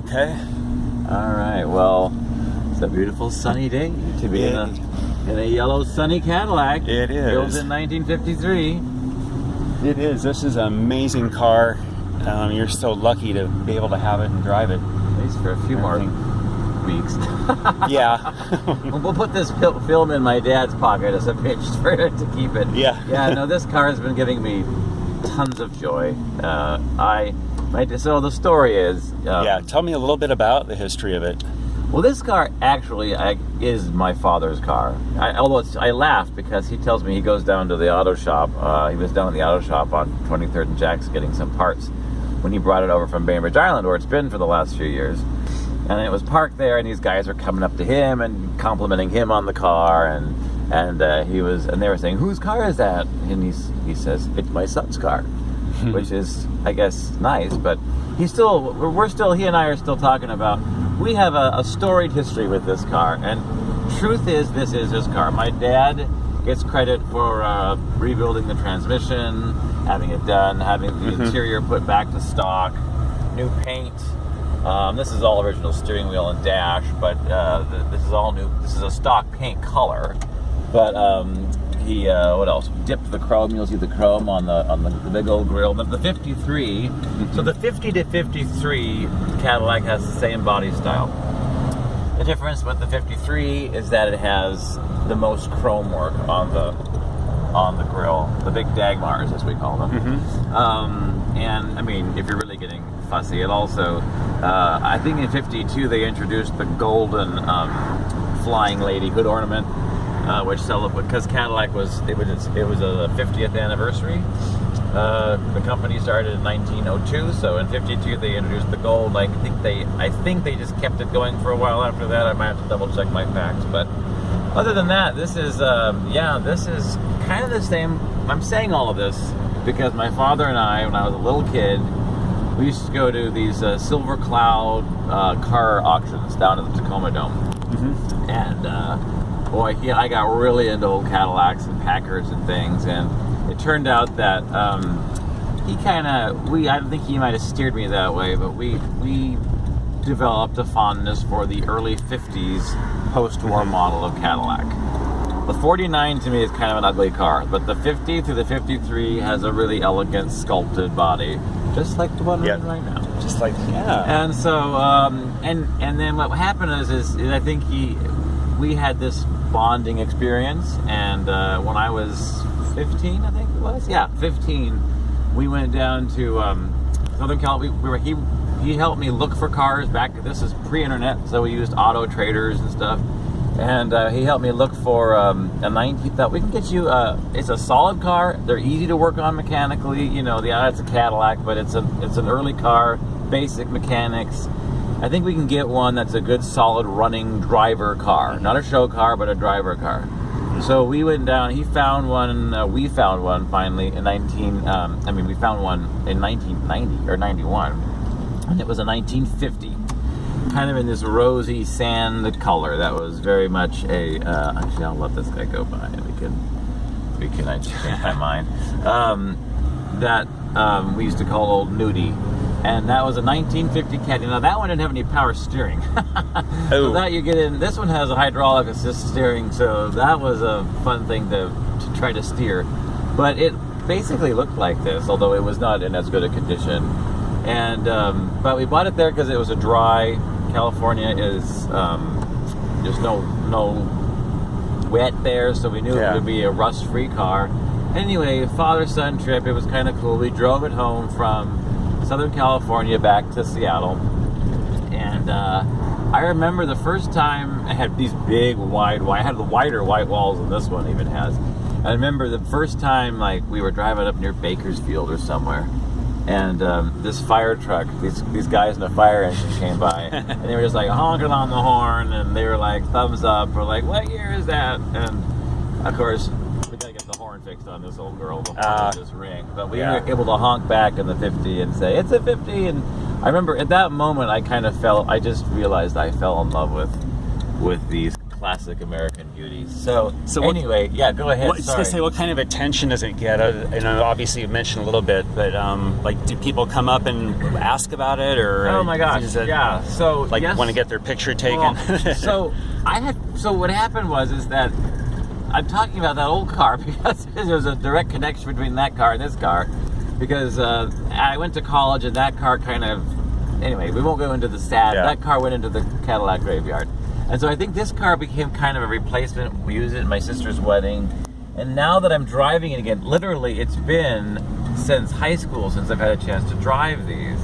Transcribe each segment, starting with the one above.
Okay. All right. Well, it's a beautiful sunny day to be in a yellow sunny Cadillac. It is. Built in 1953. It is. This is an amazing car. You're so lucky to be able to have it and drive it. At least for a few more weeks. Yeah. We'll put this film in my dad's pocket as a pinch for it to keep it. Yeah. Yeah. No, this car has been giving me tons of joy. So the story is... yeah, tell me a little bit about the history of it. Well, this car actually is my father's car. I laugh because he tells me he goes down to the auto shop. He was down at the auto shop on 23rd and Jackson getting some parts when he brought it over from Bainbridge Island, where it's been for the last few years. And it was parked there, and these guys were coming up to him and complimenting him on the car, and they were saying, "Whose car is that?" And he says, "It's my son's car," which is, I guess, nice. But he and I are still talking about. We have a storied history with this car, and truth is, this is his car. My dad gets credit for rebuilding the transmission, having it done, having the interior put back to stock, new paint. This is all original steering wheel and dash, but this is all new. This is a stock paint color, but he what else? Dipped the chrome. You'll see the chrome on the big old grill. But the 53. So the 50 to 53 Cadillac has the same body style. The difference with the 53 is that it has the most chrome work on the grill, the big Dagmars as we call them. And I mean, if you're really getting fussy, it also I think in 52 they introduced the golden flying lady hood ornament, which celebrated because Cadillac was a 50th anniversary. The company started in 1902, so in 52 they introduced the gold. I think they just kept it going for a while after that. I might have to double check my facts, but other than that, this is kind of the same. I'm saying all of this because my father and I, when I was a little kid, we used to go to these Silver Cloud car auctions down at the Tacoma Dome, and boy, I got really into old Cadillacs and Packards and things, and it turned out that I think he might have steered me that way, but we developed a fondness for the early 50s post-war model of Cadillac. The 49 to me is kind of an ugly car, but the 50 through the 53 has a really elegant sculpted body, just like the one right now. Just like, yeah. And so, and then what happened is I think we had this bonding experience, and when I was 15, I think it was, 15, we went down to Southern California. He helped me look for cars back. This is pre-internet, so we used Auto Traders and stuff. And he helped me look for a 19. Thought we can get you. It's a solid car. They're easy to work on mechanically. You know, it's a Cadillac, but it's an early car, basic mechanics. I think we can get one that's a good, solid running driver car, not a show car, but a driver car. So we went down. He found one. We found one finally in we found one in 1990 or 91, and it was a 1950. Kind of in this rosy sand color that was very much a actually I'll let this guy go by and we can I just changed my mind that we used to call old nudie, and that was a 1950 Caddy. Now that one didn't have any power steering. So that you get in, this one has a hydraulic assist steering, so that was a fun thing to try to steer, but it basically looked like this, although it was not in as good a condition. And but we bought it there because it was a dry. California is there's no wet there, so we knew it would be a rust-free car. Anyway, father-son trip. It was kind of cool. We drove it home from Southern California back to Seattle, and I remember the first time I had these big wide. I had the wider white walls than this one even has. I remember the first time we were driving up near Bakersfield or somewhere. And this fire truck, these guys in a fire engine came by, and they were just like honking on the horn, and they were like thumbs up. We're like, what year is that? And of course, we gotta get the horn fixed on this old girl before it just ring. But we were able to honk back in the 50 and say it's a 50. And I remember at that moment, I just realized I fell in love with these classic American beauties. So what- anyway, yeah, go ahead. I was going to say, what kind of attention does it get? And obviously you mentioned a little bit, but like, do people come up and ask about it, or Oh my gosh, is it, yeah. So like, yes. want to get their picture taken? Well, so what happened is that I'm talking about that old car because there's a direct connection between that car and this car, because I went to college and that car kind of, anyway, we won't go into the sad. Yeah. That car went into the Cadillac graveyard. And so I think this car became kind of a replacement. We used it at my sister's wedding. And now that I'm driving it again, literally it's been since high school since I've had a chance to drive these.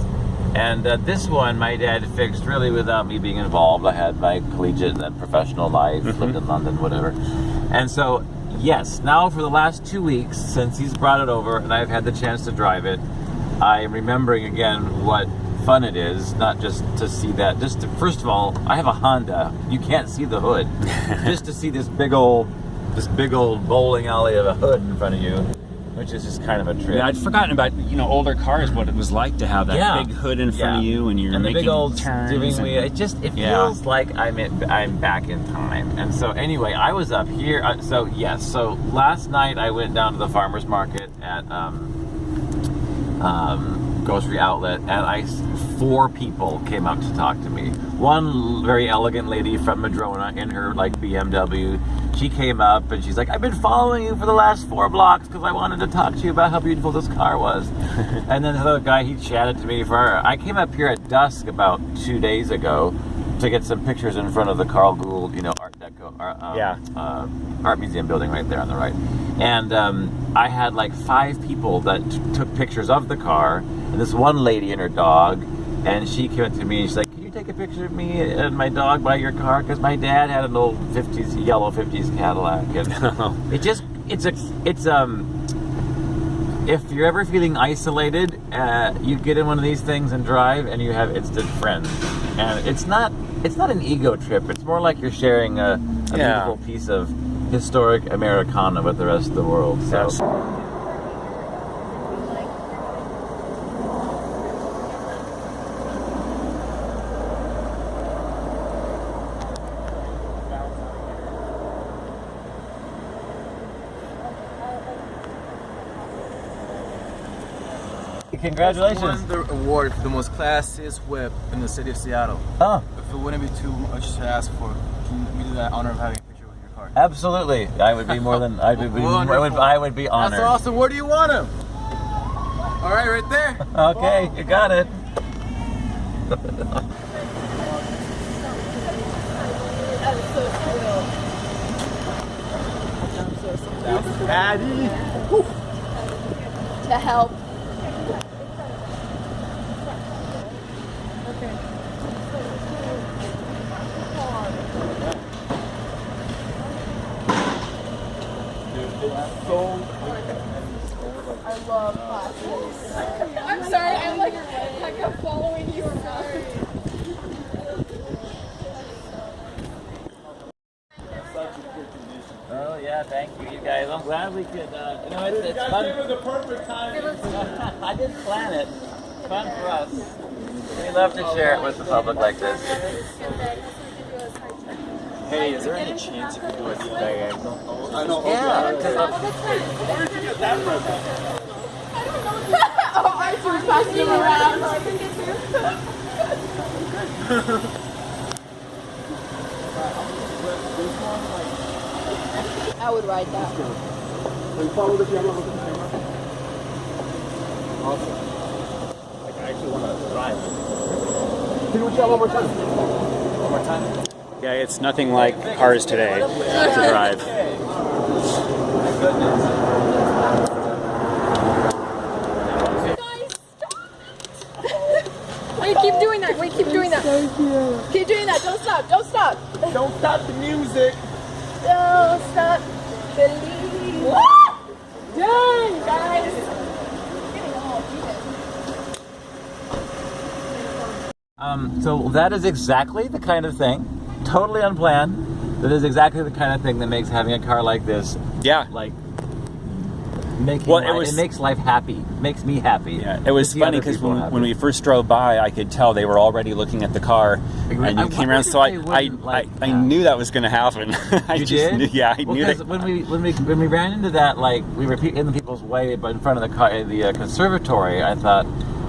And this one my dad fixed really without me being involved. I had my collegiate and professional life, lived in London, whatever. And so, yes, now for the last 2 weeks since he's brought it over and I've had the chance to drive it, I am remembering again what fun it is, not just to see that. First of all, I have a Honda. You can't see the hood. Just to see this big old bowling alley of a hood in front of you, which is just kind of a trip. Yeah, I'd forgotten about older cars, what it was like to have that big hood in front of you, and you're making the big old turns. steering wheel. It feels like I'm back in time. And so anyway, I was up here. So last night I went down to the farmers market at grocery outlet, and 4 people came up to talk to me. One very elegant lady from Madrona in her BMW. She came up and she's like, I've been following you for the last 4 blocks because I wanted to talk to you about how beautiful this car was. And then the other guy, he chatted to me I came up here at dusk about 2 days ago to get some pictures in front of the Carl Gould, Art Deco, Art Museum building right there on the right. And I had like 5 people that took pictures of the car, and this one lady and her dog, and she came up to me and she's like, can you take a picture of me and my dog by your car? Because my dad had an old yellow 50s Cadillac. And if you're ever feeling isolated, you get in one of these things and drive, and you have instant friends. And it's not an ego trip. It's more like you're sharing a beautiful piece of historic Americana with the rest of the world. So. Yes. Congratulations. Won the award for the most classiest whip in the city of Seattle. Oh. If it wouldn't be too much to ask for, can we do that honor of having a picture with your car? Absolutely. I would be more than I would be honored. That's awesome. Where do you want him? All right, right there. Okay, you got it. Patty. To help. I love classes. I'm sorry, I'm following you. I'm sorry. Oh yeah, thank you guys. I'm glad we could. It's fun. It was a perfect time. I didn't plan it. Fun for us. We love to share it with the public like this. Hey, is there any chance you could do a diagonal? I know. Yeah. Where did you get that from? Oh, Archie was passing him around. I would ride that. And follow the camera with the camera. Awesome. Like, I actually want to drive. Can you try one more time? One more time? Yeah, it's nothing like cars today to drive. My goodness. Guys, stop! Wait, keep doing that. Wait, keep doing that. Keep doing that. Don't stop. Don't stop. Don't stop the music. Don't stop. Believe. What? Dang, guys. So that is exactly the kind of thing, totally unplanned. That is exactly the kind of thing that makes having a car like this, Yeah. like it makes life happy. Makes me happy. Yeah, it was to see funny other because people happy. when we first drove by, I could tell they were already looking at the car, and you came around. So I knew that was going to happen. You did? Knew, yeah, I knew that. Because when we ran into that, like we were in the people's way, but in front of the conservatory, I thought,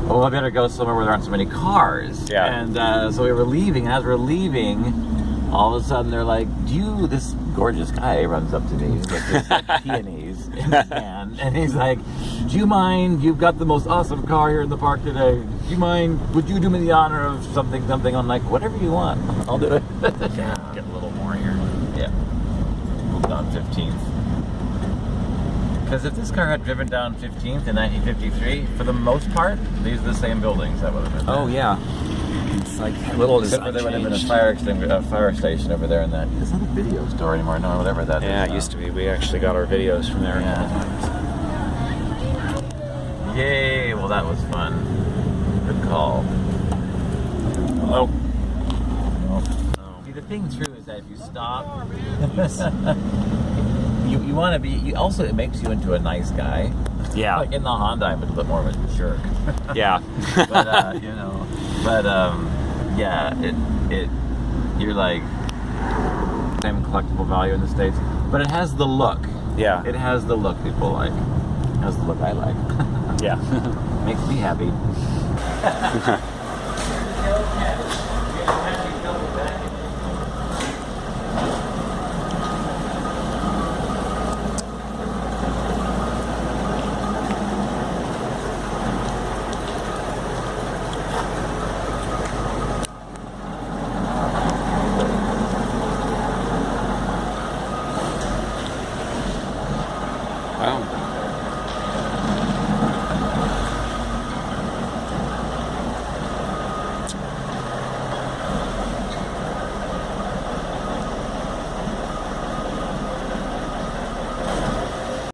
oh, I better go somewhere where there aren't so many cars. Yeah. And so we were leaving. As we're leaving, all of a sudden they're like, this gorgeous guy runs up to me with this peonies in his hand, and he's like, do you mind? You've got the most awesome car here in the park today. Do you mind? Would you do me the honor of something? I'm like, whatever you want, I'll do it. Yeah, get a little more here. Yeah. Moved on 15th. Because if this car had driven down 15th in 1953, for the most part, these are the same buildings that would have been there. Oh yeah, it's like little Except for there would have been a fire station over there in that. It's not a video store anymore, no, whatever that is. Yeah, it used to be. We actually got our videos from there. Yay, well that was fun. Good call. Oh. See, the thing too is that if you stop, you want to be. Also, it makes you into a nice guy. Yeah. Like in the Honda, I'm a little bit more of a jerk. Yeah. But yeah, it you're like same collectible value in the States, but it has the look. Yeah. It has the look people like. It has the look I like. Yeah. Makes me happy. Wow.